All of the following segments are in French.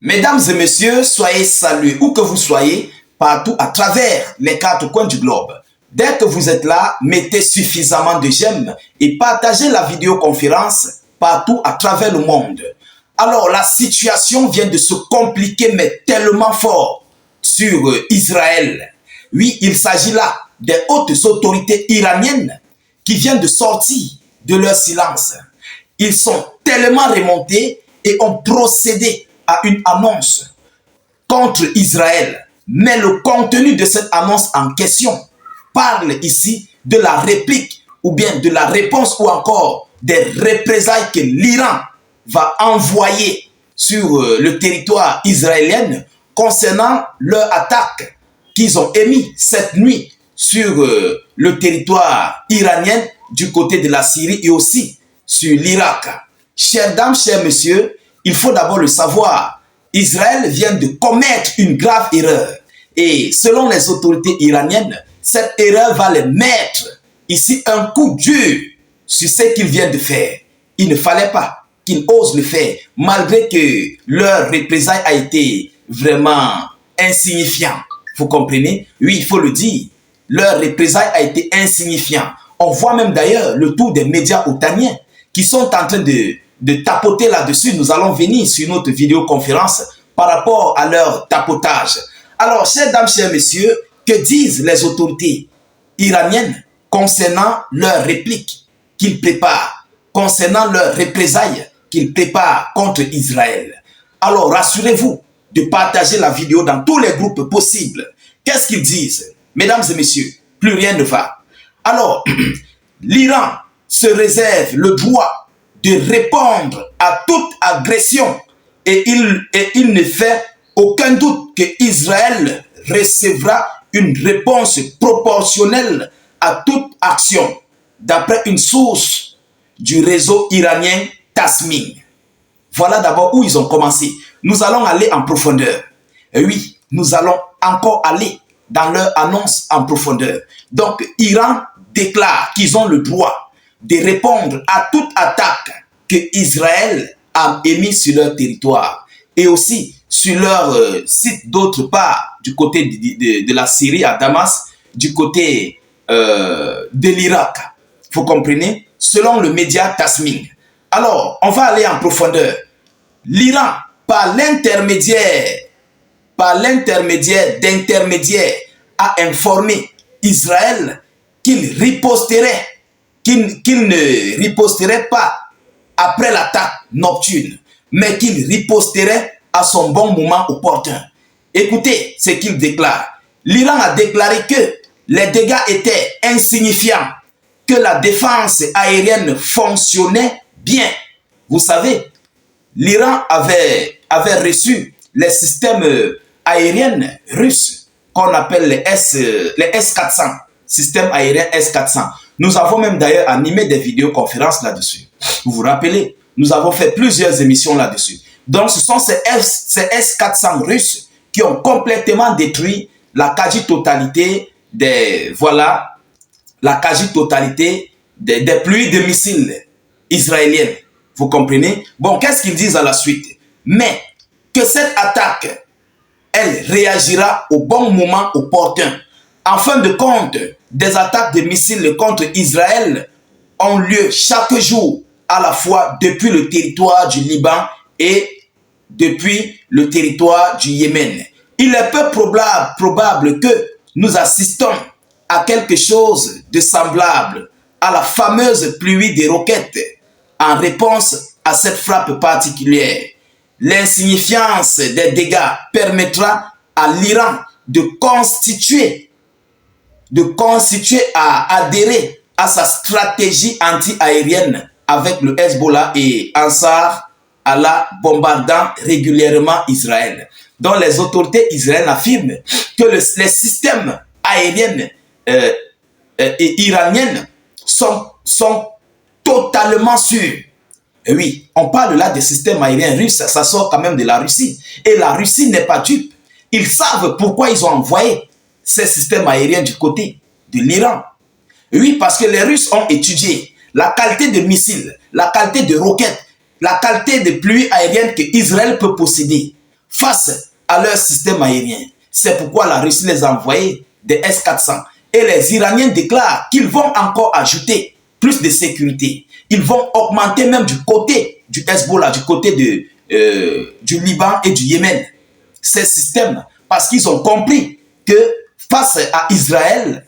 Mesdames et messieurs, soyez salués où que vous soyez, partout à travers les quatre coins du globe. Dès que vous êtes là, mettez suffisamment de j'aime et partagez la vidéoconférence partout à travers le monde. Alors, la situation vient de se compliquer, mais tellement fort sur Israël. Oui, il s'agit là des hautes autorités iraniennes qui viennent de sortir de leur silence. Ils sont tellement remontés et ont procédé à une annonce contre Israël. Mais le contenu de cette annonce en question parle ici de la réplique ou bien de la réponse ou encore des représailles que l'Iran va envoyer sur le territoire israélien concernant leur attaque qu'ils ont émise cette nuit sur le territoire iranien du côté de la Syrie et aussi sur l'Irak. Chères dames, chers messieurs, il faut d'abord le savoir. Israël vient de commettre une grave erreur. Et selon les autorités iraniennes, cette erreur va les mettre ici un coup dur sur ce qu'ils viennent de faire. Il ne fallait pas qu'ils osent le faire, malgré que leur représailles a été vraiment insignifiant. Vous comprenez? Oui, il faut le dire. Leur représailles a été insignifiant. On voit même d'ailleurs le tour des médias otaniens qui sont en train de tapoter là-dessus. Nous allons venir sur notre vidéoconférence par rapport à leur tapotage. Alors, chères dames, chers messieurs, que disent les autorités iraniennes concernant leur réplique qu'ils préparent, concernant leurs représailles qu'ils préparent contre Israël? Alors, rassurez-vous de partager la vidéo dans tous les groupes possibles. Qu'est-ce qu'ils disent? Mesdames et messieurs, plus rien ne va. Alors, l'Iran se réserve le droit de répondre à toute agression et il ne fait aucun doute que Israël recevra une réponse proportionnelle à toute action, d'après une source du réseau iranien Tasnim. Voilà d'abord où ils ont commencé. Nous allons aller en profondeur. Et oui, nous allons encore aller dans leur annonce en profondeur. Donc, Iran déclare qu'ils ont le droit de répondre à toute attaque que Israël a émise sur leur territoire et aussi sur leur site d'autre part, du côté de la Syrie à Damas, du côté de l'Irak. Vous comprenez? Selon le média Tasnim. Alors, on va aller en profondeur. L'Iran, par l'intermédiaire d'intermédiaires, a informé Israël qu'il riposterait, qu'il ne riposterait pas après l'attaque nocturne, mais qu'il riposterait à son bon moment opportun. Écoutez ce qu'il déclare. L'Iran a déclaré que les dégâts étaient insignifiants, que la défense aérienne fonctionnait bien. Vous savez, l'Iran avait reçu les systèmes aériens russes qu'on appelle les S-400, système aérien S-400. Nous avons même d'ailleurs animé des vidéoconférences là-dessus. Vous vous rappelez, nous avons fait plusieurs émissions là-dessus. Donc ce sont ces S-400 russes qui ont complètement détruit la quasi-totalité des pluies de missiles israéliennes. Vous comprenez? Bon, qu'est-ce qu'ils disent à la suite? Mais que cette attaque, elle réagira au bon moment opportun. En fin de compte, des attaques de missiles contre Israël ont lieu chaque jour, à la fois depuis le territoire du Liban et depuis le territoire du Yémen. Il est peu probable que nous assistons à quelque chose de semblable à la fameuse pluie des roquettes en réponse à cette frappe particulière. L'insignifiance des dégâts permettra à l'Iran de à adhérer à sa stratégie anti-aérienne avec le Hezbollah et Ansar Allah bombardant régulièrement Israël. Donc les autorités israéliennes affirment que les systèmes aériens iraniens sont totalement sûrs. Et oui, on parle là des systèmes aériens russes, ça sort quand même de la Russie. Et la Russie n'est pas dupe. Ils savent pourquoi ils ont envoyé ces systèmes aériens du côté de l'Iran. Oui, parce que les Russes ont étudié la qualité de missiles, la qualité de roquettes, la qualité de pluie aérienne que Israël peut posséder face à leur système aérien. C'est pourquoi la Russie les a envoyés des S-400. Et les Iraniens déclarent qu'ils vont encore ajouter plus de sécurité. Ils vont augmenter même du côté du Hezbollah, du côté du Liban et du Yémen. Ces systèmes, parce qu'ils ont compris que face à Israël,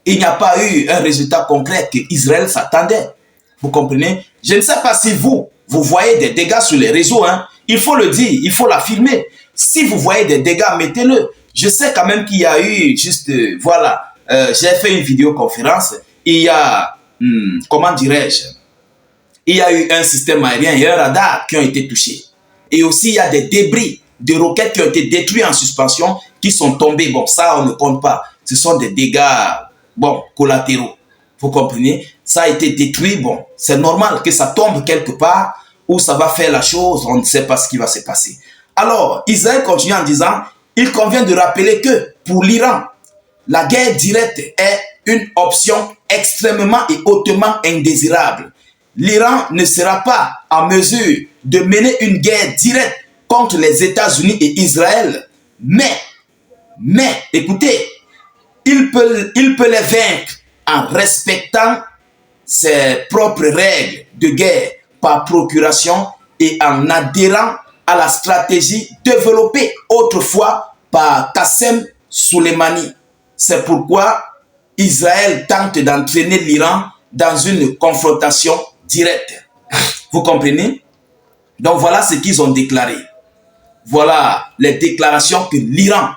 il n'y a pas eu un résultat concret que Israël s'attendait. Vous comprenez? Je ne sais pas si vous voyez des dégâts sur les réseaux. Hein. Il faut le dire, il faut l'affirmer. Si vous voyez des dégâts, mettez-le. Je sais quand même qu'il y a eu juste, voilà, j'ai fait une vidéoconférence. Il y a, comment dirais-je, il y a eu un système aérien et un radar qui ont été touchés. Et aussi, il y a des débris de roquettes qui ont été détruits en suspension, qui sont tombés. Bon, ça, on ne compte pas. Ce sont des dégâts, bon, collatéraux. Vous comprenez? Ça a été détruit. Bon, c'est normal que ça tombe quelque part où ça va faire la chose. On ne sait pas ce qui va se passer. Alors, Israël continue en disant, il convient de rappeler que pour l'Iran, la guerre directe est une option extrêmement et hautement indésirable. L'Iran ne sera pas en mesure de mener une guerre directe contre les États-Unis et Israël. Mais, écoutez, il peut les vaincre en respectant ses propres règles de guerre par procuration et en adhérant à la stratégie développée autrefois par Qassem Soleimani. C'est pourquoi Israël tente d'entraîner l'Iran dans une confrontation directe. Vous comprenez? Donc voilà ce qu'ils ont déclaré. Voilà les déclarations que l'Iran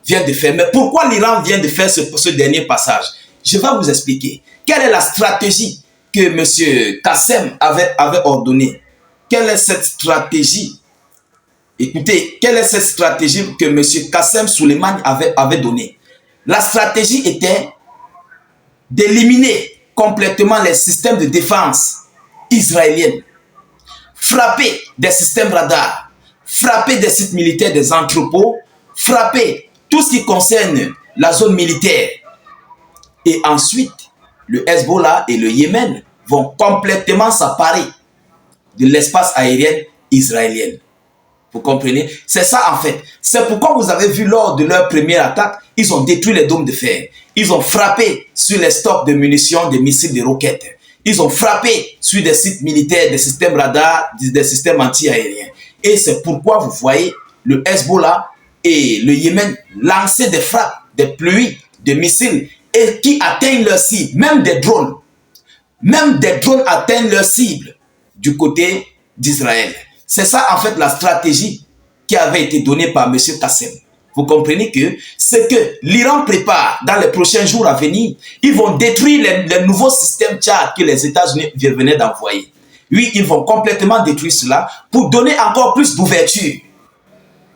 vient de faire. Mais pourquoi l'Iran vient de faire ce dernier passage? Je vais vous expliquer. Quelle est la stratégie que M. Qassem avait ordonnée? Quelle est cette stratégie? Écoutez, quelle est cette stratégie que M. Qassem Soleimani avait donnée? La stratégie était d'éliminer complètement les systèmes de défense israéliens, frapper des systèmes radars, frapper des sites militaires, des entrepôts, frapper tout ce qui concerne la zone militaire. Et ensuite, le Hezbollah et le Yémen vont complètement s'emparer de l'espace aérien israélien. Vous comprenez? C'est ça en fait. C'est pourquoi vous avez vu lors de leur première attaque, ils ont détruit les dômes de fer. Ils ont frappé sur les stocks de munitions, des missiles, des roquettes. Ils ont frappé sur des sites militaires, des systèmes radars, des systèmes anti-aériens. Et c'est pourquoi vous voyez le Hezbollah et le Yémen lancer des frappes, des pluies de missiles et qui atteignent leur cible, même des drones. Même des drones atteignent leur cible du côté d'Israël. C'est ça en fait la stratégie qui avait été donnée par M. Qassem. Vous comprenez que ce que l'Iran prépare dans les prochains jours à venir, ils vont détruire les nouveaux systèmes Tchad que les États-Unis venaient d'envoyer. Oui, ils vont complètement détruire cela pour donner encore plus d'ouverture.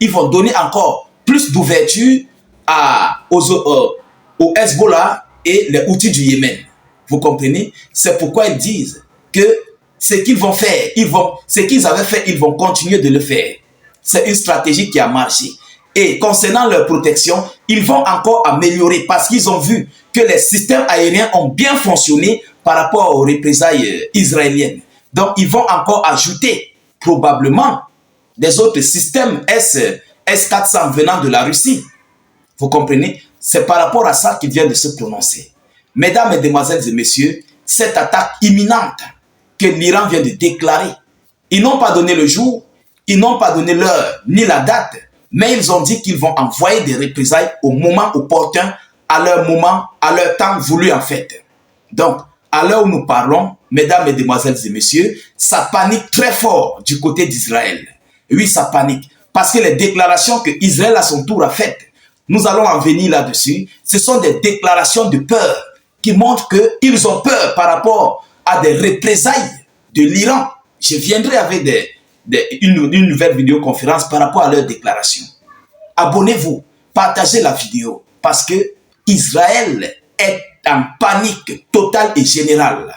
Ils vont donner encore plus d'ouverture au Hezbollah et les Houthis du Yémen. Vous comprenez? C'est pourquoi ils disent que ce qu'ils vont faire, ce qu'ils avaient fait, ils vont continuer de le faire. C'est une stratégie qui a marché. Et concernant leur protection, ils vont encore améliorer parce qu'ils ont vu que les systèmes aériens ont bien fonctionné par rapport aux représailles israéliennes. Donc, ils vont encore ajouter probablement des autres systèmes S-400 venant de la Russie. Vous comprenez? C'est par rapport à ça qu'ils viennent de se prononcer. Mesdames, Mesdemoiselles et Messieurs, cette attaque imminente que l'Iran vient de déclarer, ils n'ont pas donné le jour, ils n'ont pas donné l'heure ni la date, mais ils ont dit qu'ils vont envoyer des représailles au moment opportun, à leur moment, à leur temps voulu en fait. Donc, à l'heure où nous parlons, mesdames, mesdemoiselles et messieurs, ça panique très fort du côté d'Israël. Oui, ça panique. Parce que les déclarations que Israël à son tour a faites, nous allons en venir là-dessus, ce sont des déclarations de peur qui montrent qu'ils ont peur par rapport à des représailles de l'Iran. Je viendrai avec une nouvelle vidéoconférence par rapport à leurs déclarations. Abonnez-vous, partagez la vidéo parce que Israël est en panique totale et générale.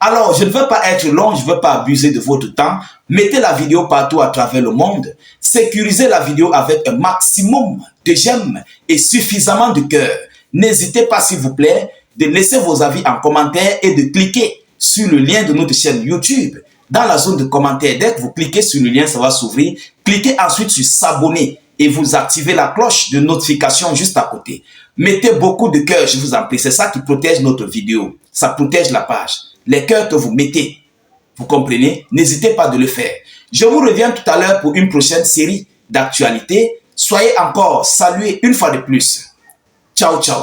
Alors, je ne veux pas être long, je ne veux pas abuser de votre temps. Mettez la vidéo partout à travers le monde. Sécurisez la vidéo avec un maximum de j'aime et suffisamment de cœur. N'hésitez pas, s'il vous plaît, de laisser vos avis en commentaire et de cliquer sur le lien de notre chaîne YouTube. Dans la zone de commentaires, dès que vous cliquez sur le lien, ça va s'ouvrir. Cliquez ensuite sur s'abonner et vous activez la cloche de notification juste à côté. Mettez beaucoup de cœurs, je vous en prie. C'est ça qui protège notre vidéo. Ça protège la page. Les cœurs que vous mettez, vous comprenez? N'hésitez pas de le faire. Je vous reviens tout à l'heure pour une prochaine série d'actualités. Soyez encore salués une fois de plus. Ciao, ciao.